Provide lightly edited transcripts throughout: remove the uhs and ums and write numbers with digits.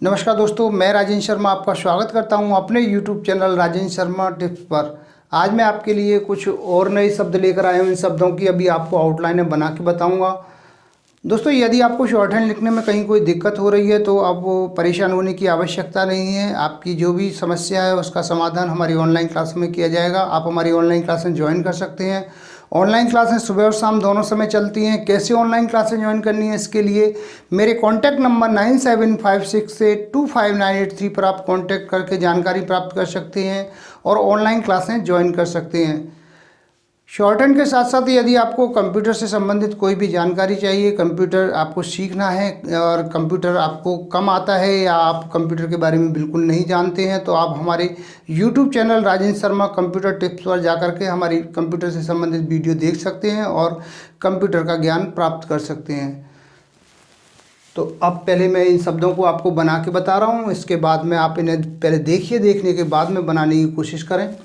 नमस्कार दोस्तों, मैं राजेंद्र शर्मा आपका स्वागत करता हूं अपने YouTube channel Rajendra Sharma tips पर। आज मैं आपके लिए कुछ और नए शब्द लेकर आया हूं। इन शब्दों की अभी आपको आउटलाइन बना के बताऊंगा। दोस्तों, यदि आपको शॉर्ट हैंड लिखने में कहीं कोई दिक्कत हो रही है तो आप परेशान होने की आवश्यकता नहीं है। आपकी जो भी समस्या है उसका समाधान हमारी ऑनलाइन क्लास में किया जाएगा। आप हमारी ऑनलाइन क्लासें ज्वाइन कर सकते हैं। ऑनलाइन क्लासें सुबह और शाम दोनों समय चलती हैं। कैसे ऑनलाइन क्लासें ज्वाइन करनी है, इसके लिए मेरे कॉन्टैक्ट नंबर 9756825983 पर आप कॉन्टैक्ट करके जानकारी प्राप्त कर सकते हैं और ऑनलाइन क्लासें ज्वाइन कर सकते हैं। शॉर्ट हैंड के साथ साथ यदि आपको कंप्यूटर से संबंधित कोई भी जानकारी चाहिए, कंप्यूटर आपको सीखना है और कंप्यूटर आपको कम आता है या आप कंप्यूटर के बारे में बिल्कुल नहीं जानते हैं, तो आप हमारे YouTube channel Rajendra Sharma computer tips पर जाकर के हमारी कंप्यूटर से संबंधित वीडियो देख सकते हैं और कंप्यूटर का ज्ञान प्राप्त कर सकते हैं। तो अब पहले मैं इन शब्दों को आपको बना के बता रहा हूँ, इसके बाद में आप इन्हें पहले देखिए, देखने के बाद में बनाने की कोशिश करें।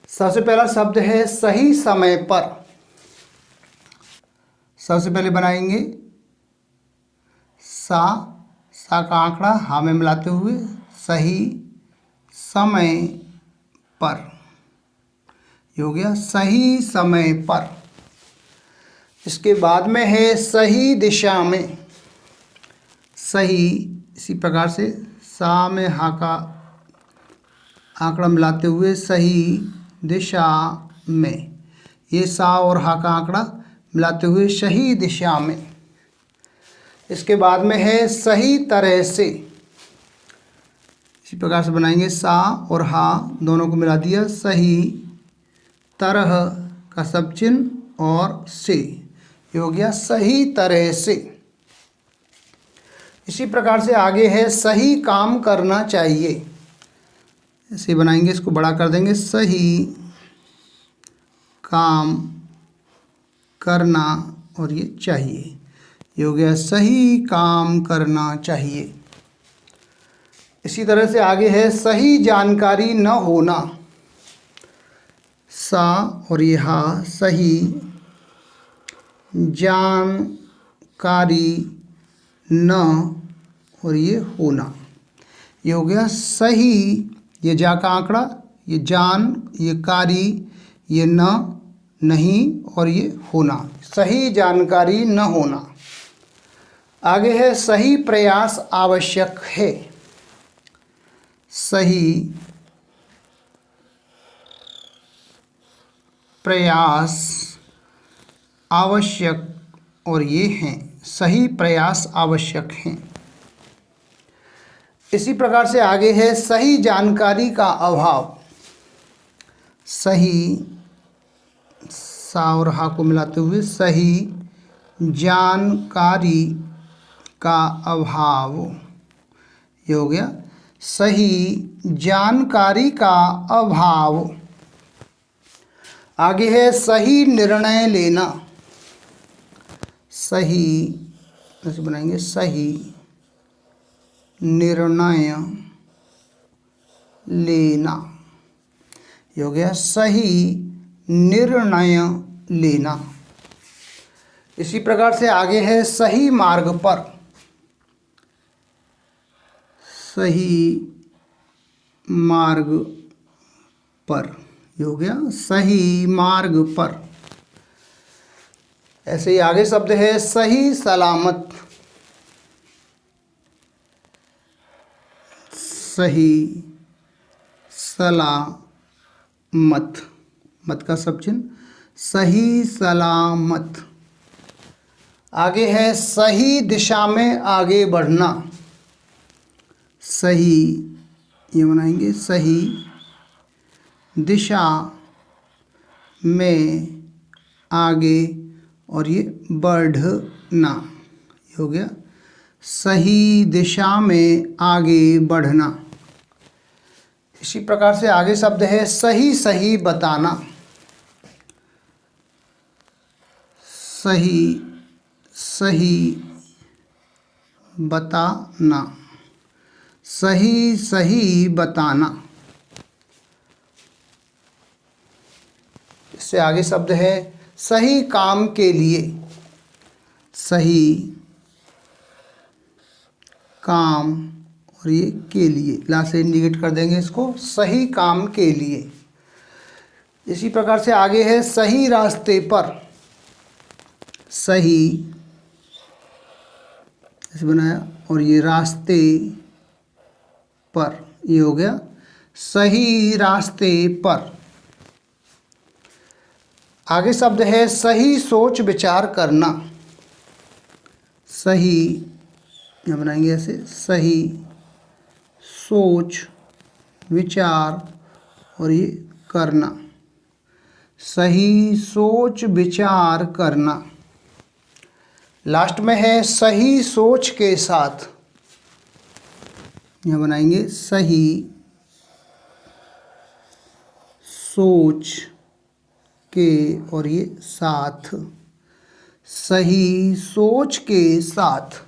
सबसे पहला शब्द है सही समय पर। सबसे पहले बनाएंगे सा का आंकड़ा हा में मिलाते हुए सही समय पर। ये हो गया सही समय पर। इसके बाद में है सही दिशा में। सही इसी प्रकार से सा में हा का आंकड़ा मिलाते हुए सही दिशा में। ये सा और हा का आंकड़ा मिलाते हुए सही दिशा में। इसके बाद में है सही तरह से। इसी प्रकार से बनाएंगे सा और हा दोनों को मिला दिया, सही तरह का सब चिन्ह और से। ये हो गया सही तरह से। इसी प्रकार से आगे है सही काम करना चाहिए। ऐसे बनाएंगे, इसको बड़ा कर देंगे, सही काम करना और ये चाहिए। ये हो गया सही काम करना चाहिए। इसी तरह से आगे है सही जानकारी न होना। सा और ये हा सही जानकारी न और ये होना। ये हो गया सही, ये जा का आंकड़ा, ये जान, ये कारी, ये न नहीं और ये होना, सही जानकारी न होना। आगे है सही प्रयास आवश्यक है। सही प्रयास आवश्यक और ये हैं, सही प्रयास आवश्यक हैं। इसी प्रकार से आगे है सही जानकारी का अभाव। सही सा और हा को मिलाते हुए सही जानकारी का अभाव। ये हो गया सही जानकारी का अभाव। आगे है सही निर्णय लेना। सही ऐसे बनाएंगे, सही निर्णय लेना। ये हो गया सही निर्णय लेना। इसी प्रकार से आगे है सही मार्ग पर। सही मार्ग पर। ये हो गया सही मार्ग पर। ऐसे ही आगे शब्द है सही सलामत। सही सलामत, मत का सब चिन्ह, सही सलामत। आगे है सही दिशा में आगे बढ़ना। सही ये बनाएंगे, सही दिशा में आगे और ये बढ़ना। ये हो गया सही दिशा में आगे बढ़ना। इसी प्रकार से आगे शब्द है सही सही बताना। सही सही बताना। सही सही बताना। इससे आगे शब्द है सही काम के लिए। सही काम और ये के लिए, लास्ट से इंडिकेट कर देंगे इसको, सही काम के लिए। इसी प्रकार से आगे है सही रास्ते पर, सही ऐसे बनाया, और ये रास्ते पर, ये हो गया सही रास्ते पर। आगे शब्द है सही सोच विचार करना, सही यहाँ बनाएंगे ऐसे, सही सोच विचार और ये करना, सही सोच विचार करना। लास्ट में है सही सोच के साथ, यहाँ बनाएंगे सही सोच के और ये साथ, सही सोच के साथ।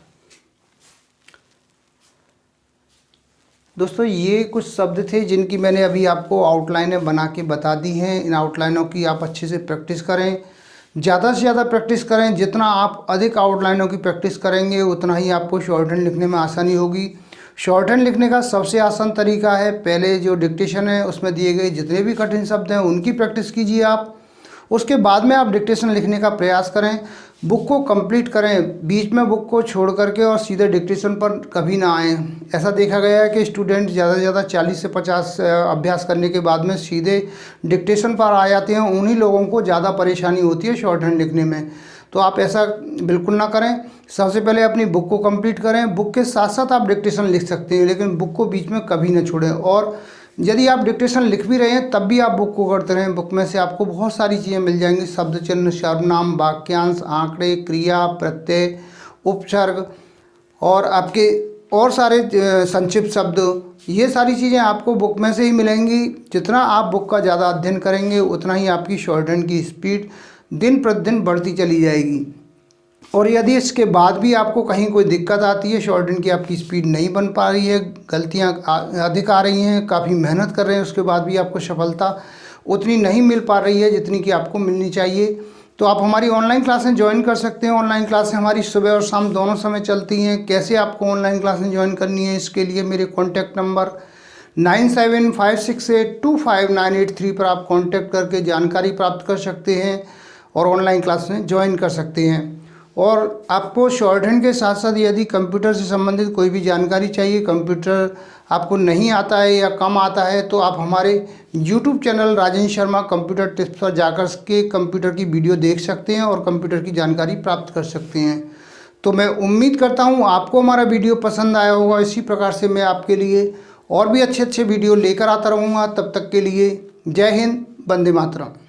दोस्तों ये कुछ शब्द थे जिनकी मैंने अभी आपको आउटलाइनें बना के बता दी हैं। इन आउटलाइनों की आप अच्छे से प्रैक्टिस करें, ज़्यादा से ज़्यादा प्रैक्टिस करें। जितना आप अधिक आउटलाइनों की प्रैक्टिस करेंगे उतना ही आपको शॉर्ट हैंड लिखने में आसानी होगी। शॉर्ट हैंड लिखने का सबसे आसान तरीका है, पहले जो डिक्टेशन है उसमें दिए गए जितने भी कठिन शब्द हैं उनकी प्रैक्टिस कीजिए आप, उसके बाद में आप डिक्टेशन लिखने का प्रयास करें। बुक को कंप्लीट करें, बीच में बुक को छोड़ करके और सीधे डिक्टेशन पर कभी ना आएँ। ऐसा देखा गया है कि स्टूडेंट ज़्यादा से ज़्यादा 40 से 50 अभ्यास करने के बाद में सीधे डिक्टेशन पर आ जाते हैं। उन्हीं लोगों को ज़्यादा परेशानी होती है शॉर्ट हैंड लिखने में। तो आप ऐसा बिल्कुल ना करें। सबसे पहले अपनी बुक को कंप्लीट करें, बुक के साथ साथ आप डिक्टेशन लिख सकते हैं, लेकिन बुक को बीच में कभी ना छोड़ें। और यदि आप डिक्टेशन लिख भी रहे हैं तब भी आप बुक को करते रहें। बुक में से आपको बहुत सारी चीज़ें मिल जाएंगी, शब्द चिन्ह, सर्वनाम, वाक्यांश, आंकड़े, क्रिया, प्रत्यय, उपसर्ग और आपके और सारे संक्षिप्त शब्द, ये सारी चीज़ें आपको बुक में से ही मिलेंगी। जितना आप बुक का ज़्यादा अध्ययन करेंगे उतना ही आपकी शॉर्ट हैंड की स्पीड दिन प्रतिदिन बढ़ती चली जाएगी। और यदि इसके बाद भी आपको कहीं कोई दिक्कत आती है, शॉर्ट हैंड की आपकी स्पीड नहीं बन पा रही है, गलतियां अधिक आ रही हैं, काफ़ी मेहनत कर रहे हैं, उसके बाद भी आपको सफलता उतनी नहीं मिल पा रही है जितनी कि आपको मिलनी चाहिए, तो आप हमारी ऑनलाइन क्लासें ज्वाइन कर सकते हैं। ऑनलाइन क्लासें हमारी सुबह और शाम दोनों समय चलती हैं। कैसे आपको ऑनलाइन क्लासें ज्वाइन करनी है, इसके लिए मेरे कॉन्टैक्ट नंबर 9756825983 पर आप कॉन्टैक्ट करके जानकारी प्राप्त कर सकते हैं और ऑनलाइन क्लासें ज्वाइन कर सकते हैं। और आपको शॉर्ट हैंड के साथ साथ यदि कंप्यूटर से संबंधित कोई भी जानकारी चाहिए, कंप्यूटर आपको नहीं आता है या कम आता है, तो आप हमारे YouTube channel Rajendra Sharma computer tips पर जाकर के कंप्यूटर की वीडियो देख सकते हैं और कंप्यूटर की जानकारी प्राप्त कर सकते हैं। तो मैं उम्मीद करता हूँ आपको हमारा वीडियो पसंद आया होगा। इसी प्रकार से मैं आपके लिए और भी अच्छे अच्छे वीडियो लेकर आता रहूँगा। तब तक के लिए जय हिंद, वंदे मातरम।